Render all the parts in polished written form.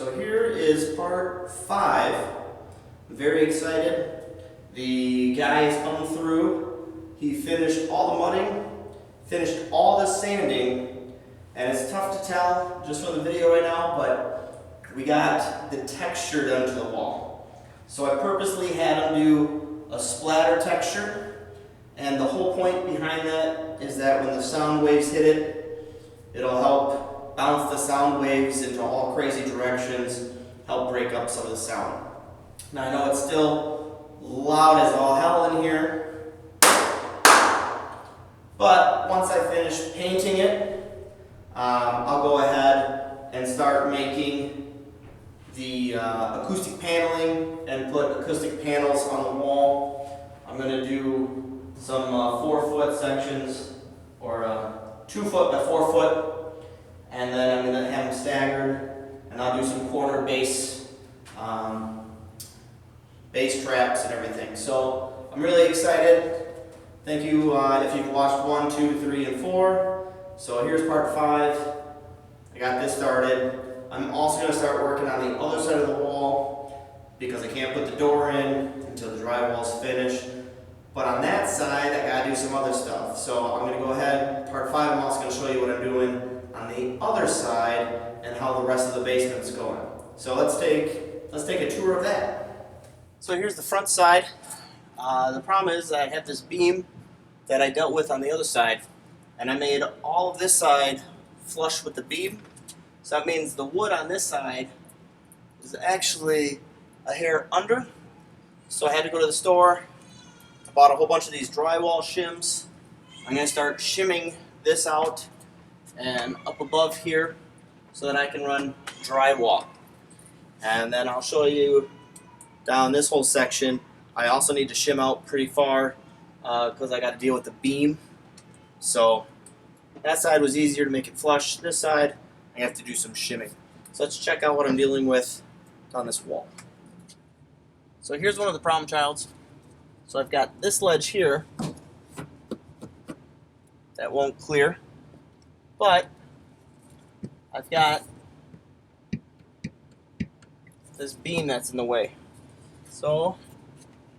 So here is part 5. I'm very excited. The guy is coming through. He finished all the mudding, finished all the sanding, and it's tough to tell just from the video right now, but we got the texture done to the wall. So I purposely had him do a splatter texture, and the whole point behind that is that when the sound waves hit it, it'll help bounce the sound waves into all crazy directions, help break up some of the sound. Now I know it's still loud as all hell in here, but once I finish painting it, I'll go ahead and start making the acoustic paneling and put acoustic panels on the wall. I'm going to do some 4-foot sections, or 2 foot by 4 foot. And then I'm going to have them staggered, and I'll do some corner bass traps and everything. So I'm really excited. Thank you if you've watched 1, 2, 3, and 4. So here's part 5. I got this started. I'm also going to start working on the other side of the wall because I can't put the door in until the drywall's finished. But on that side, I got to do some other stuff. So I'm going to go ahead. Part 5, I'm also going to show you what I'm doing on the other side and how the rest of the basement's going. So let's take a tour of that. So here's the front side. The problem is that I have this beam that I dealt with on the other side, and I made all of this side flush with the beam. So that means the wood on this side is actually a hair under. So I had to go to the store. I bought a whole bunch of these drywall shims. I'm going to start shimming this out and up above here so that I can run drywall. And then I'll show you down this whole section. I also need to shim out pretty far because I got to deal with the beam. So that side was easier to make it flush. This side I have to do some shimming. So let's check out what I'm dealing with on this wall. So here's one of the problem childs. So I've got this ledge here that won't clear. But I've got this beam that's in the way. So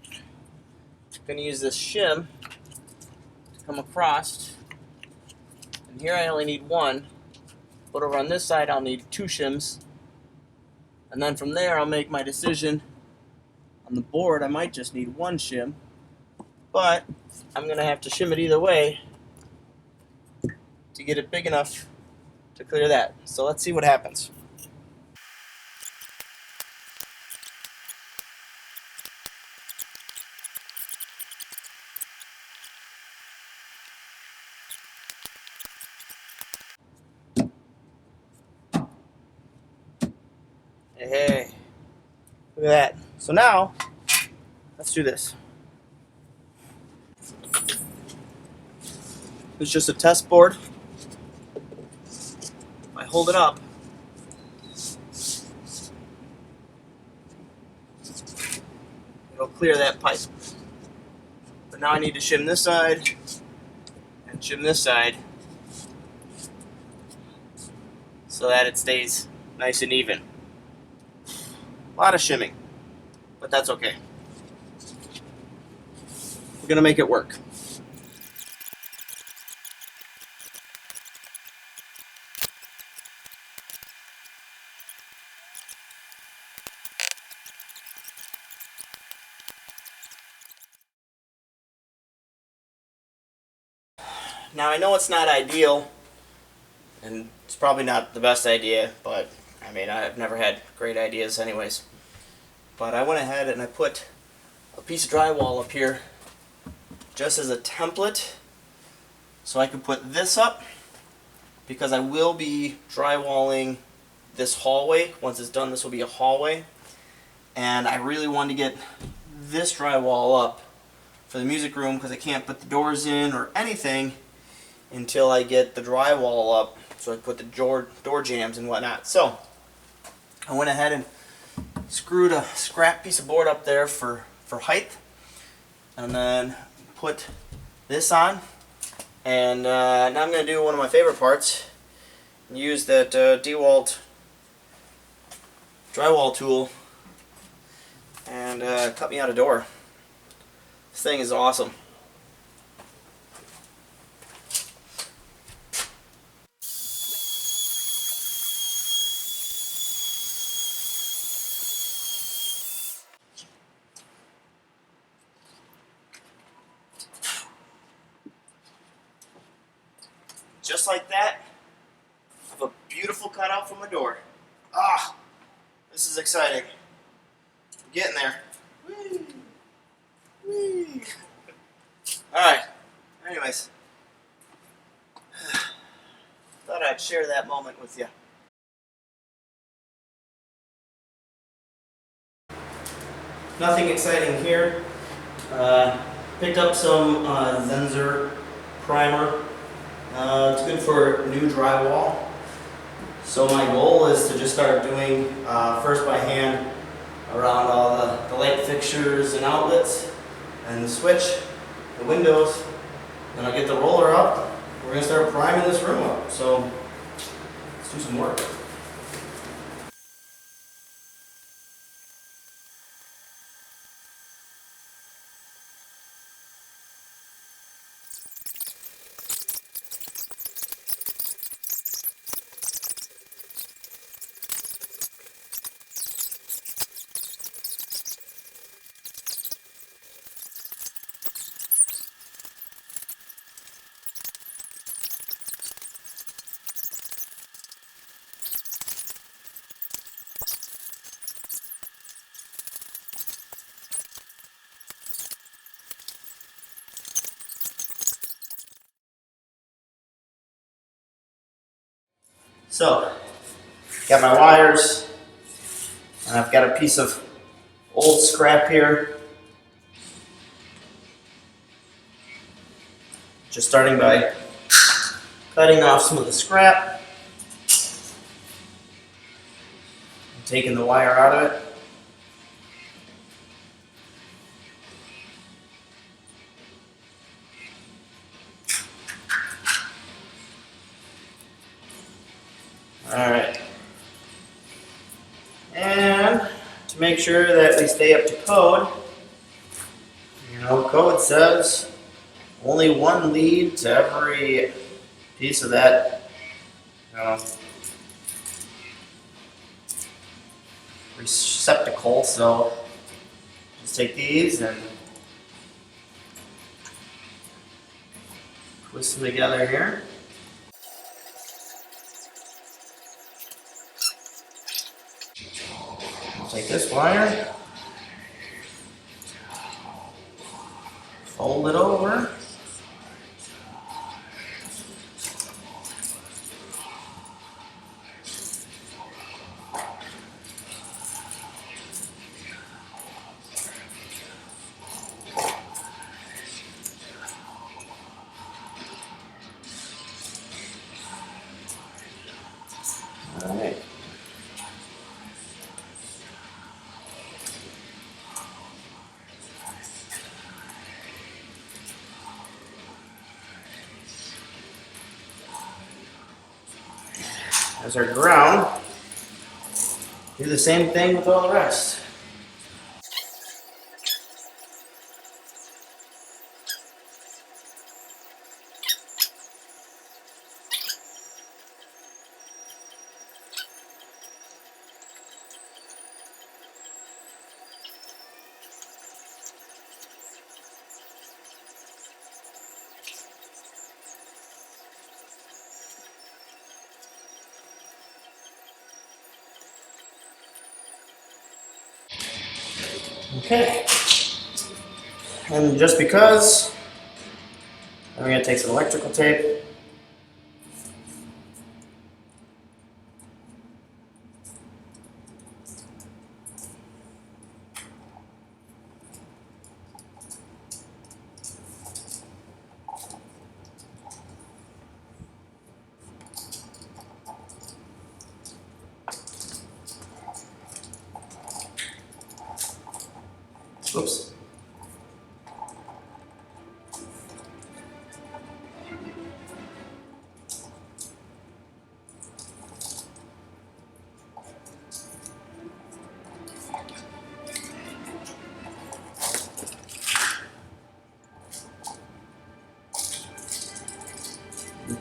I'm going to use this shim to come across. And here I only need 1. But over on this side I'll need 2 shims. And then from there I'll make my decision. On the board I might just need 1 shim. But I'm going to have to shim it either way to get it big enough to clear that. So let's see what happens. Hey, look at that. So now, let's do this. It's just a test board. I hold it up. It'll clear that pipe. But now I need to shim this side and shim this side so that it stays nice and even. A lot of shimming, but that's okay. We're gonna make it work. Now I know it's not ideal, and it's probably not the best idea, but I mean, I've never had great ideas anyways. But I went ahead and I put a piece of drywall up here just as a template so I could put this up because I will be drywalling this hallway. Once it's done, this will be a hallway. And I really wanted to get this drywall up for the music room because I can't put the doors in or anything until I get the drywall up, so I put the door jambs and whatnot. So I went ahead and screwed a scrap piece of board up there for height, and then put this on. And now I'm going to do one of my favorite parts. Use that DRYWALL drywall tool and cut me out a door. This thing is awesome. Just like that, I have a beautiful cutout from a door. Ah, this is exciting. I'm getting there. Whee! Whee! Alright, anyways. Thought I'd share that moment with you. Nothing exciting here. Picked up some Zenzer primer. It's good for new drywall. So my goal is to just start doing first by hand around all the light fixtures and outlets and the switch, the windows. Then I'll get the roller up. We're going to start priming this room up. So let's do some work. So, got my wires, and I've got a piece of old scrap here. Just starting by cutting off some of the scrap, and taking the wire out of it. Alright. And to make sure that we stay up to code, code says only one lead to every piece of that receptacle. So just take these and twist them together here. Take this wire, fold it over, all right. As our ground, do the same thing with all the rest. Okay, and just because, I'm going to take some electrical tape. Oops.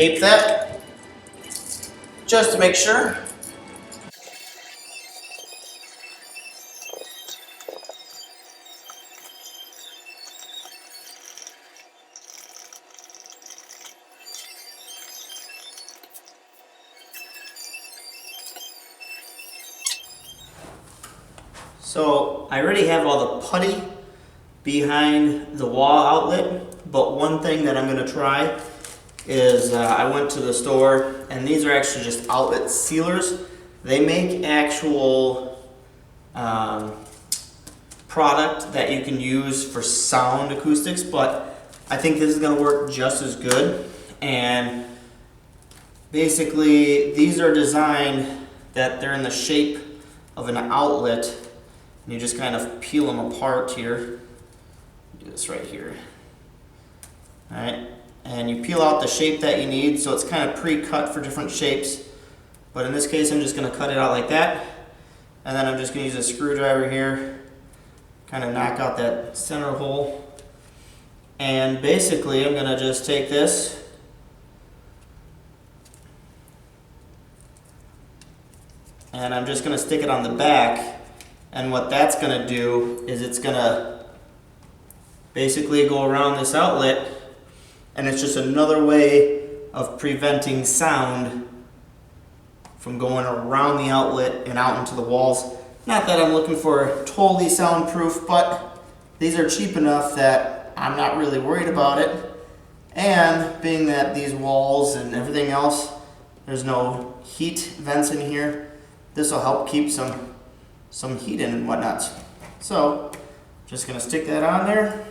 tape that just to make sure. So I already have all the putty behind the wall outlet, but one thing that I'm going to try is I went to the store, and these are actually just outlet sealers. They make actual product that you can use for sound acoustics, but I think this is going to work just as good. And basically these are designed that they're in the shape of an outlet. You just kind of peel them apart here. Do this right here. Alright, and you peel out the shape that you need, so it's kind of pre-cut for different shapes. But in this case, I'm just going to cut it out like that. And then I'm just going to use a screwdriver here, kind of knock out that center hole. And basically, I'm going to just take this and I'm just going to stick it on the back. And what that's going to do is it's going to basically go around this outlet, and it's just another way of preventing sound from going around the outlet and out into the walls. Not that I'm looking for totally soundproof, but these are cheap enough that I'm not really worried about it. And being that these walls and everything else, there's no heat vents in here, this will help keep some heat in and whatnot. So just gonna stick that on there,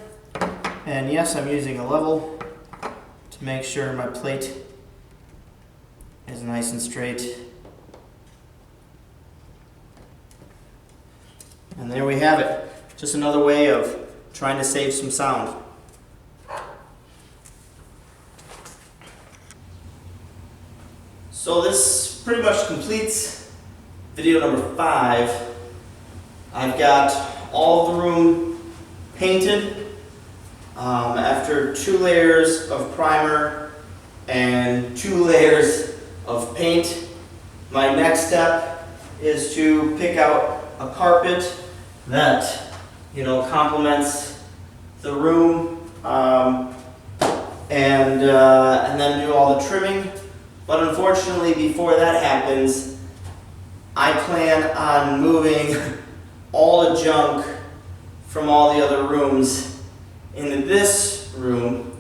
and yes, I'm using a level to make sure my plate is nice and straight. And there we have it. Just another way of trying to save some sound. So this pretty much completes video number 5. I've got all of the room painted after 2 layers of primer and 2 layers of paint. My next step is to pick out a carpet that, you know, complements the room, and then do all the trimming. But unfortunately, before that happens, I plan on moving all the junk from all the other rooms into this room,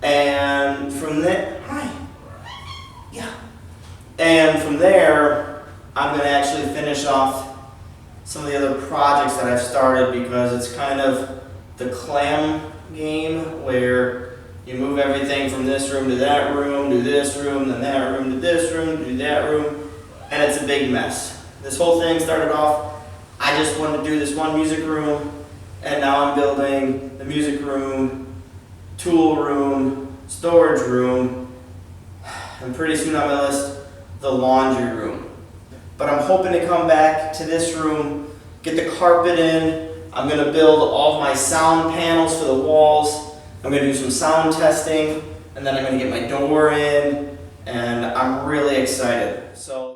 and from there, and from there, I'm going to actually finish off some of the other projects that I've started, because it's kind of the clam game where you move everything from this room to that room, to this room, then that room to this room, to that room, and it's a big mess. This whole thing started off, I just wanted to do this one music room, and now I'm building the music room, tool room, storage room, and pretty soon on my list, the laundry room. But I'm hoping to come back to this room, get the carpet in. I'm going to build all of my sound panels for the walls. I'm going to do some sound testing, and then I'm going to get my door in, and I'm really excited. So